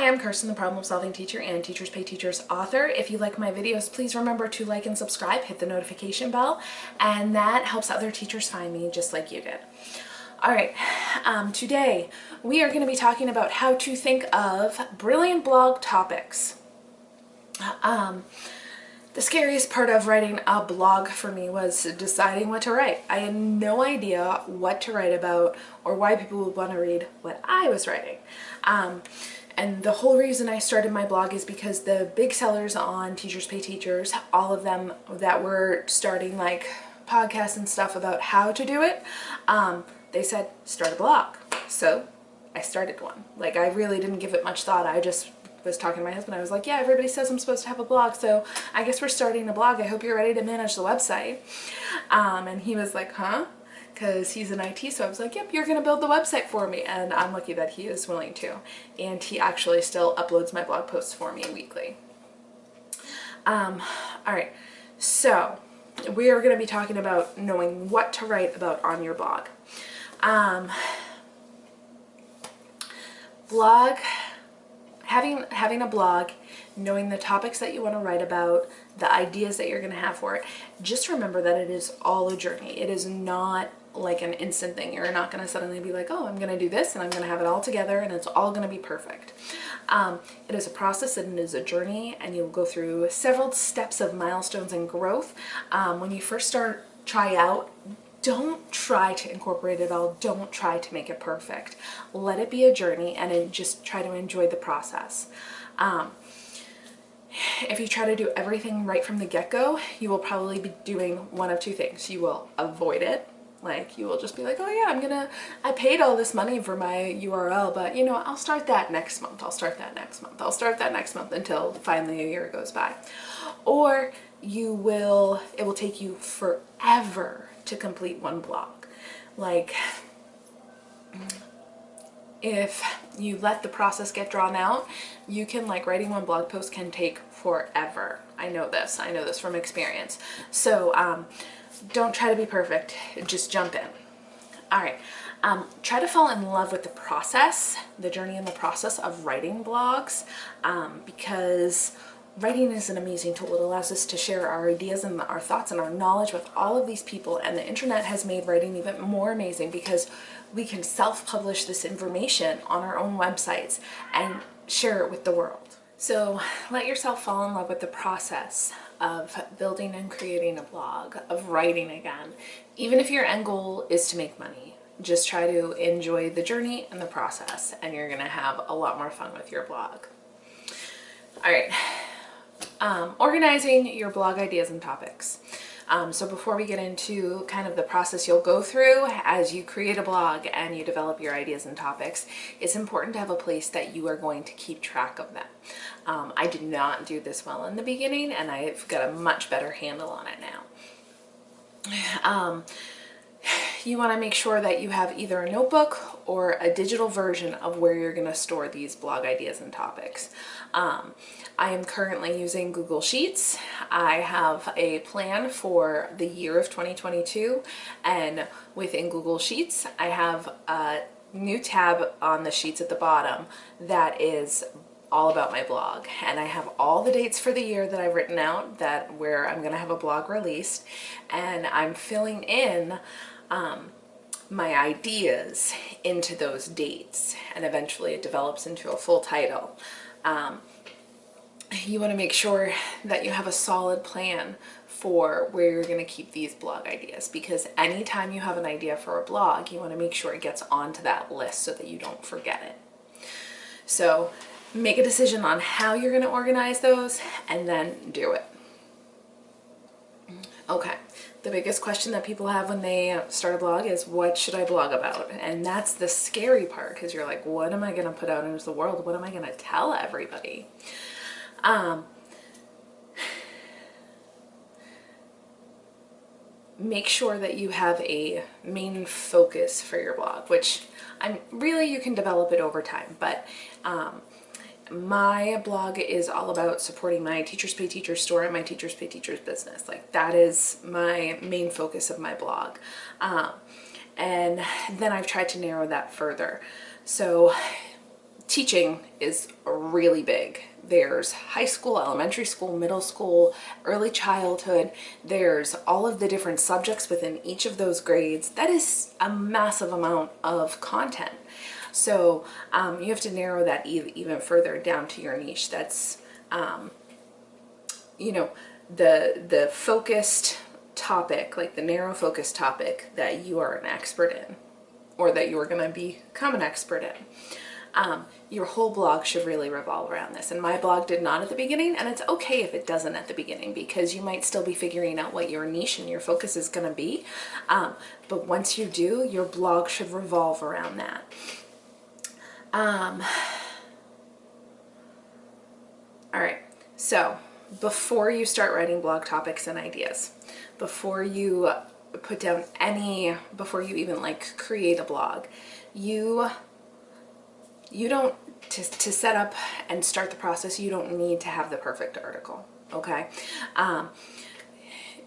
I'm Kirsten, the Problem Solving Teacher and Teachers Pay Teachers author. If you like my videos, please remember to like and subscribe, hit the notification bell, and that helps other teachers find me just like you did. All right, today we are going to be talking about how to think of brilliant blog topics. The scariest part of writing a blog for me was deciding what to write. I had no idea what to write about or why people would want to read what I was writing. And the whole reason I started my blog is because the big sellers on Teachers Pay Teachers, all of them that were starting like podcasts and stuff about how to do it, they said, start a blog. So I started one. Like, I really didn't give it much thought. I just was talking to my husband. I was like, yeah, everybody says I'm supposed to have a blog, so I guess we're starting a blog. I hope you're ready to manage the website. And he was like, huh? Because he's in IT, so I was like, yep, you're gonna build the website for me. And I'm lucky that he is willing to. And he actually still uploads my blog posts for me weekly. All right, so we are gonna be talking about knowing what to write about on your blog. Having a blog, knowing the topics that you want to write about, the ideas that you're going to have for it, just remember that it is all a journey. It is not like an instant thing. You're not going to suddenly be like, oh, I'm going to do this and I'm going to have it all together and it's all going to be perfect. It is a process and it is a journey, and you'll go through several steps of milestones and growth. When you first try out, don't try to incorporate it all. Don't try to make it perfect. Let it be a journey and then just try to enjoy the process. If you try to do everything right from the get-go, you will probably be doing one of two things. You will avoid it. Like, you will just be like, oh yeah, I paid all this money for my URL, but you know, I'll start that next month. I'll start that next month. I'll start that next month until finally a year goes by. Or it will take you forever to complete one blog. Like, if you let the process get drawn out, you can, like, writing one blog post can take forever. I know this from experience. So don't try to be perfect, just jump in. All right, try to fall in love with the process, the journey and the process of writing blogs, because writing is an amazing tool. It allows us to share our ideas and our thoughts and our knowledge with all of these people, and the internet has made writing even more amazing because we can self-publish this information on our own websites and share it with the world. So let yourself fall in love with the process of building and creating a blog, of writing again. Even if your end goal is to make money, just try to enjoy the journey and the process, and you're gonna have a lot more fun with your blog. All right. Organizing your blog ideas and topics. So before we get into kind of the process you'll go through as you create a blog and you develop your ideas and topics, it's important to have a place that you are going to keep track of them. I did not do this well in the beginning, and I've got a much better handle on it now. You want to make sure that you have either a notebook or a digital version of where you're going to store these blog ideas and topics. I am currently using Google Sheets. I have a plan for the year of 2022, and within Google Sheets I have a new tab on the sheets at the bottom that is all about my blog, and I have all the dates for the year that I've written out where I'm going to have a blog released, and I'm filling in my ideas into those dates, and eventually it develops into a full title. You want to make sure that you have a solid plan for where you're going to keep these blog ideas, because anytime you have an idea for a blog, you want to make sure it gets onto that list so that you don't forget it. So make a decision on how you're going to organize those and then do it. Okay, the biggest question that people have when they start a blog is, what should I blog about? And that's the scary part, because you're like, what am I going to put out into the world? What am I going to tell everybody? Make sure that you have a main focus for your blog, which you can develop it over time, but my blog is all about supporting my Teachers Pay Teachers store and my Teachers Pay Teachers business. Like, that is my main focus of my blog. And then I've tried to narrow that further. So teaching is really big. There's high school, elementary school, middle school, early childhood. There's all of the different subjects within each of those grades. That is a massive amount of content. So you have to narrow that even further down to your niche. That's, you know, the focused topic, like the narrow focused topic that you are an expert in, or that you are going to become an expert in. Your whole blog should really revolve around this. And my blog did not at the beginning, and it's okay if it doesn't at the beginning, because you might still be figuring out what your niche and your focus is going to be. But once you do, your blog should revolve around that. All right, so before you start writing blog topics and ideas, before you put down before you even like create a blog, you don't, to set up and start the process, you don't need to have the perfect article, okay?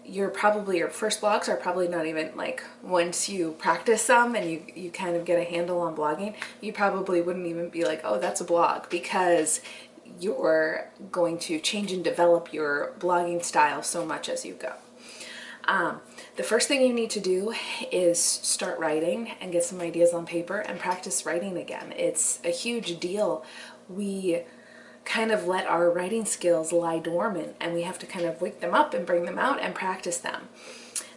Your first blogs are probably not even, like, once you practice some and you kind of get a handle on blogging, you probably wouldn't even be like, oh, that's a blog, because you're going to change and develop your blogging style so much as you go. The first thing you need to do is start writing and get some ideas on paper and practice writing again. It's a huge deal. We kind of let our writing skills lie dormant, and we have to kind of wake them up and bring them out and practice them.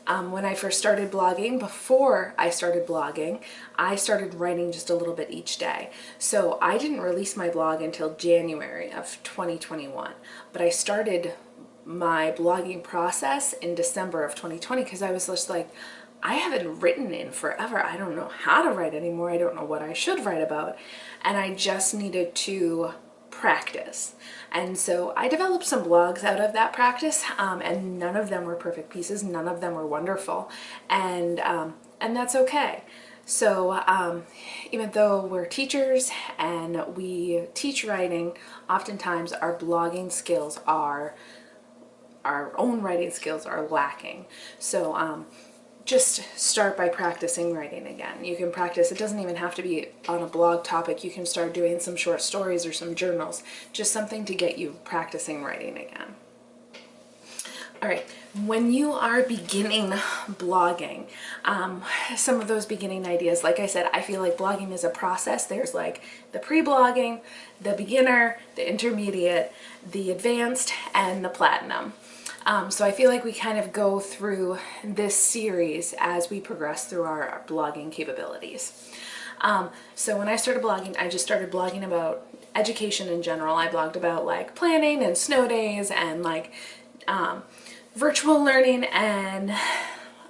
When I first started blogging, before I started blogging, I started writing just a little bit each day. So I didn't release my blog until January of 2021, but I started my blogging process in December of 2020, because I was just like, I haven't written in forever. I don't know how to write anymore. I don't know what I should write about. And I just needed to practice. And so I developed some blogs out of that practice, and none of them were perfect pieces. None of them were wonderful. And that's okay. So even though we're teachers and we teach writing, oftentimes our blogging skills our own writing skills are lacking. So just start by practicing writing again. You can practice, it doesn't even have to be on a blog topic. You can start doing some short stories or some journals, just something to get you practicing writing again. All right, when you are beginning blogging, some of those beginning ideas, like I said, I feel like blogging is a process. There's like the pre-blogging, the beginner, the intermediate, the advanced, and the platinum. So I feel like we kind of go through this series as we progress through our blogging capabilities. So when I started blogging, I just started blogging about education in general. I blogged about like planning and snow days and like virtual learning, and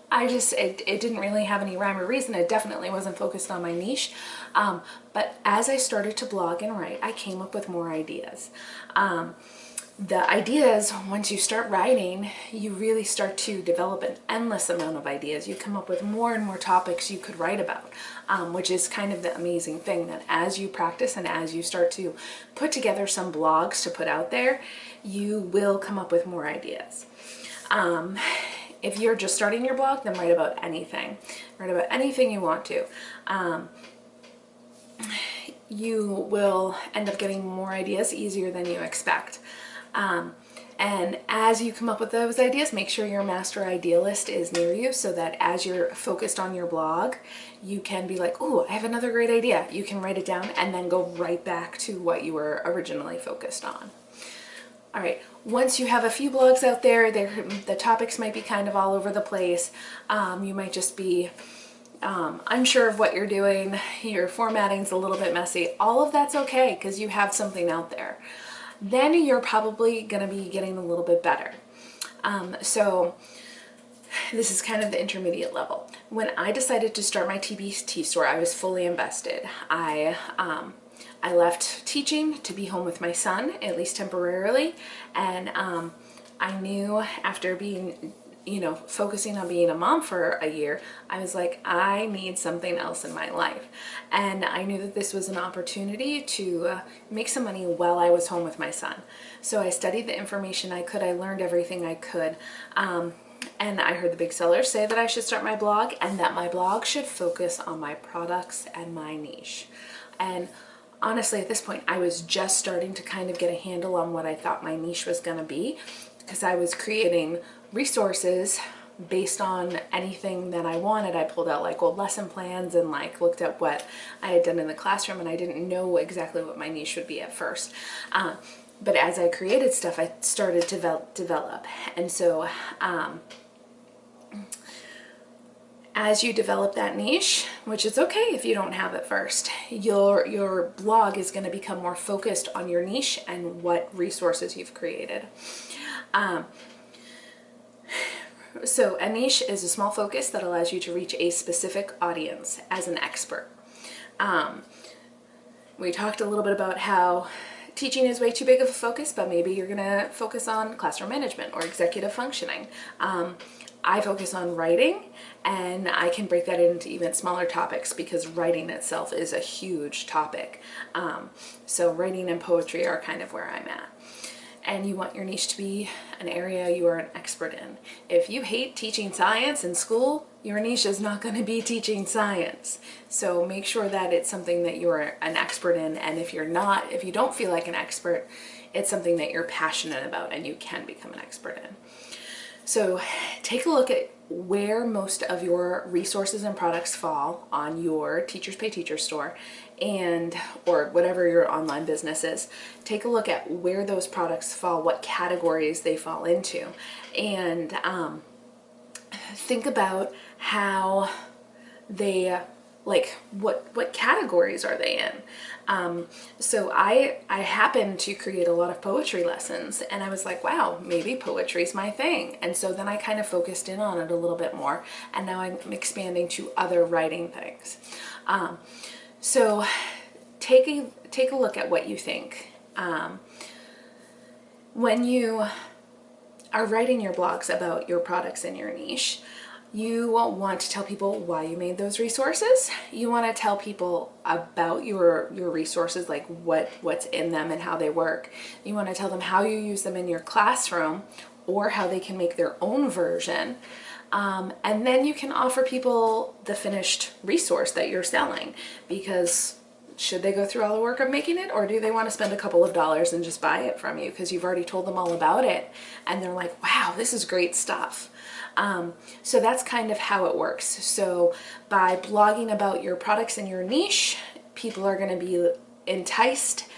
it didn't really have any rhyme or reason. It definitely wasn't focused on my niche. But as I started to blog and write, I came up with more ideas. The ideas, once you start writing, you really start to develop an endless amount of ideas. You come up with more and more topics you could write about, which is kind of the amazing thing, that as you practice and as you start to put together some blogs to put out there, you will come up with more ideas. If you're just starting your blog, then write about anything. Write about anything you want to. You will end up getting more ideas easier than you expect. And as you come up with those ideas, make sure your master idea list is near you, so that as you're focused on your blog, you can be like, oh, I have another great idea. You can write it down and then go right back to what you were originally focused on. All right, once you have a few blogs out there, the topics might be kind of all over the place. You might just be unsure of what you're doing. Your formatting's a little bit messy. All of that's okay, because you have something out there. Then you're probably going to be getting a little bit better. So this is kind of the intermediate level. When I decided to start my TBT store, I was fully invested. I left teaching to be home with my son, at least temporarily, and I knew after being, focusing on being a mom for a year, I was like, I need something else in my life. And I knew that this was an opportunity to make some money while I was home with my son. So I studied the information I could, I learned everything I could, and I heard the big sellers say that I should start my blog, and that my blog should focus on my products and my niche. And honestly, at this point, I was just starting to kind of get a handle on what I thought my niche was going to be, because I was creating resources based on anything that I wanted. I pulled out like old lesson plans and like looked at what I had done in the classroom, and I didn't know exactly what my niche would be at first. But as I created stuff, I started to develop. And so as you develop that niche, which is okay if you don't have it first, your blog is going to become more focused on your niche and what resources you've created. So a niche is a small focus that allows you to reach a specific audience as an expert. We talked a little bit about how teaching is way too big of a focus, but maybe you're going to focus on classroom management or executive functioning. I focus on writing, and I can break that into even smaller topics because writing itself is a huge topic. So writing and poetry are kind of where I'm at. And you want your niche to be an area you are an expert in. If you hate teaching science in school, your niche is not going to be teaching science. So make sure that it's something that you're an expert in, and if you don't feel like an expert, it's something that you're passionate about and you can become an expert in. So take a look at where most of your resources and products fall on your Teachers Pay Teachers store, or whatever your online business is. Take a look at where those products fall, what categories they fall into, and think about how they, like, what categories are they in. So I happened to create a lot of poetry lessons, and I was like, wow, maybe poetry's my thing. And so then I kind of focused in on it a little bit more, and now I'm expanding to other writing things. So take a look at what you think. When you are writing your blogs about your products in your niche, you want to tell people why you made those resources. You want to tell people about your resources, like what's in them and how they work. You want to tell them how you use them in your classroom or how they can make their own version. And then you can offer people the finished resource that you're selling, because should they go through all the work of making it, or do they want to spend a couple of dollars and just buy it from you because you've already told them all about it and they're like, wow, this is great stuff. So that's kind of how it works. So by blogging about your products in your niche, people are going to be enticed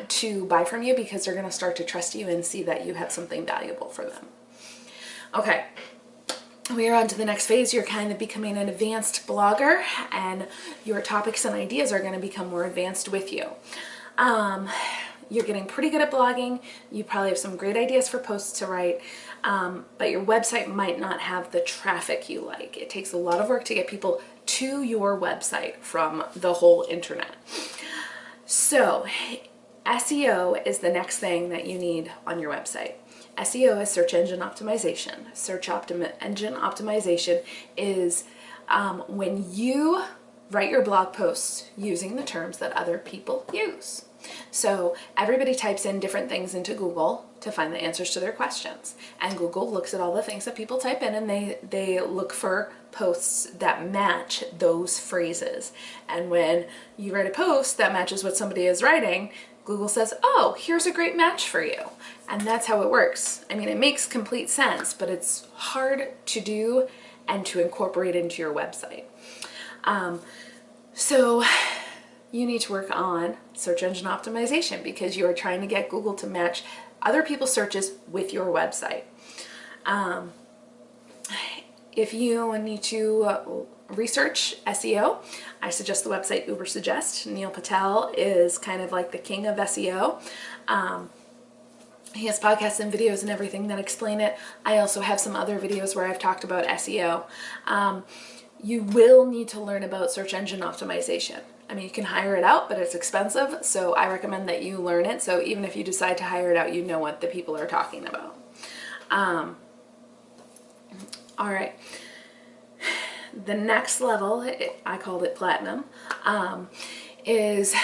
to buy from you because they're going to start to trust you and see that you have something valuable for them. Okay. We are on to the next phase. You're kind of becoming an advanced blogger, and your topics and ideas are going to become more advanced with you. You're getting pretty good at blogging. You probably have some great ideas for posts to write, but your website might not have the traffic you like. It takes a lot of work to get people to your website from the whole internet. So SEO is the next thing that you need on your website. SEO is search engine optimization. Engine optimization is when you write your blog posts using the terms that other people use. So everybody types in different things into Google to find the answers to their questions. And Google looks at all the things that people type in, and they look for posts that match those phrases. And when you write a post that matches what somebody is writing, Google says, oh, here's a great match for you. And that's how it works. I mean, it makes complete sense, but it's hard to do and to incorporate into your website. So you need to work on search engine optimization because you are trying to get Google to match other people's searches with your website. If you need to research SEO, I suggest the website Ubersuggest. Neil Patel is kind of like the king of SEO. He has podcasts and videos and everything that explain it. I also have some other videos where I've talked about SEO. You will need to learn about search engine optimization. I mean, you can hire it out, but it's expensive, so I recommend that you learn it. So even if you decide to hire it out, you know what the people are talking about. All right. The next level, I called it platinum, is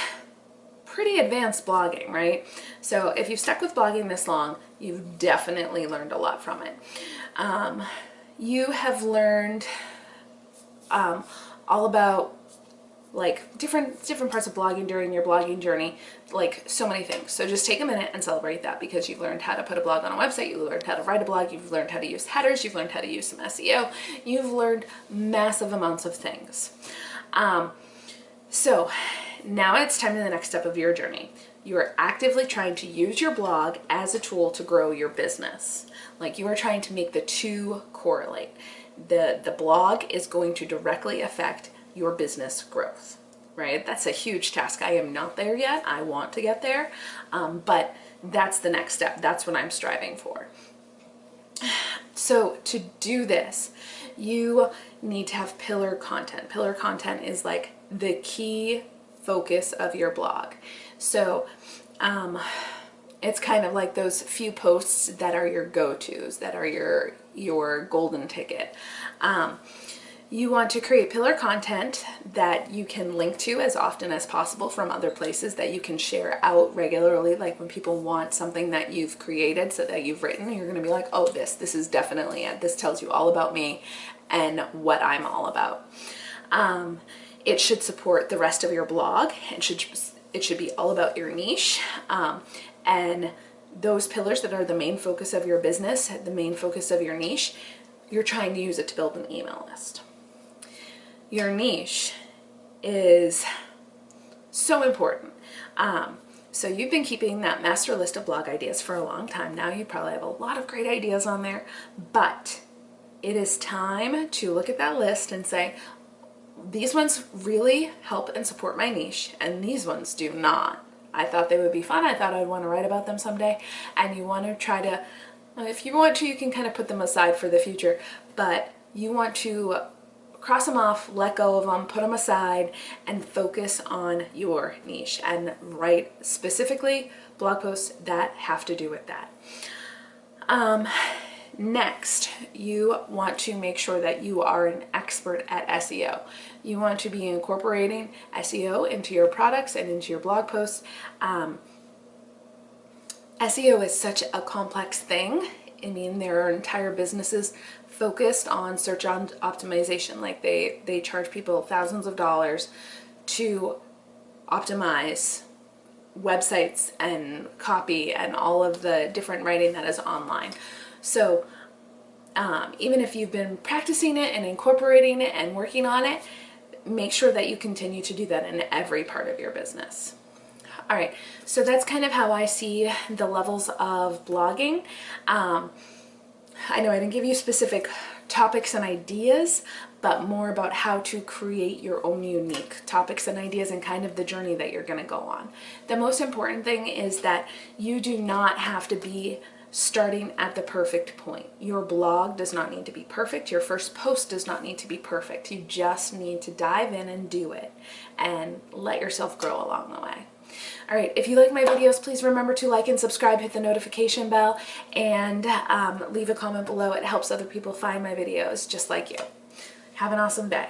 pretty advanced blogging, right? So if you've stuck with blogging this long, you've definitely learned a lot from it. You have learned all about like different parts of blogging during your blogging journey, like so many things. So just take a minute and celebrate that, because you've learned how to put a blog on a website, you learned how to write a blog, you've learned how to use headers, you've learned how to use some SEO, you've learned massive amounts of things. So now it's time to the next step of your journey. You are actively trying to use your blog as a tool to grow your business. Like, you are trying to make the two correlate. The blog is going to directly affect your business growth, right? That's a huge task. I am not there yet. I want to get there, but that's the next step. That's what I'm striving for. So to do this, you need to have pillar content. Pillar content is like the key focus of your blog. So it's kind of like those few posts that are your go-tos, that are your golden ticket. You want to create pillar content that you can link to as often as possible from other places, that you can share out regularly. Like when people want something that you've created, so that you've written, you're going to be like, oh, this is definitely it. This tells you all about me and what I'm all about. It should support the rest of your blog. It should be all about your niche. And those pillars that are the main focus of your business, the main focus of your niche, you're trying to use it to build an email list. Your niche is so important. So you've been keeping that master list of blog ideas for a long time now. You probably have a lot of great ideas on there, but it is time to look at that list and say, these ones really help and support my niche, and these ones do not. I thought they would be fun. I thought I'd want to write about them someday. And you want to try to, if you want to, you can kind of put them aside for the future, but you want to cross them off, let go of them, put them aside, and focus on your niche and write specifically blog posts that have to do with that. Next, you want to make sure that you are an expert at SEO. You want to be incorporating SEO into your products and into your blog posts. SEO is such a complex thing. I mean, there are entire businesses focused on search optimization. Like they charge people thousands of dollars to optimize websites and copy and all of the different writing that is online. So even if you've been practicing it and incorporating it and working on it, make sure that you continue to do that in every part of your business. All right, so that's kind of how I see the levels of blogging. I know I didn't give you specific topics and ideas, but more about how to create your own unique topics and ideas and kind of the journey that you're going to go on. The most important thing is that you do not have to be starting at the perfect point. Your blog does not need to be perfect. Your first post does not need to be perfect. You just need to dive in and do it and let yourself grow along the way. All right, if you like my videos, please remember to like and subscribe, hit the notification bell, and leave a comment below. It helps other people find my videos just like you. Have an awesome day.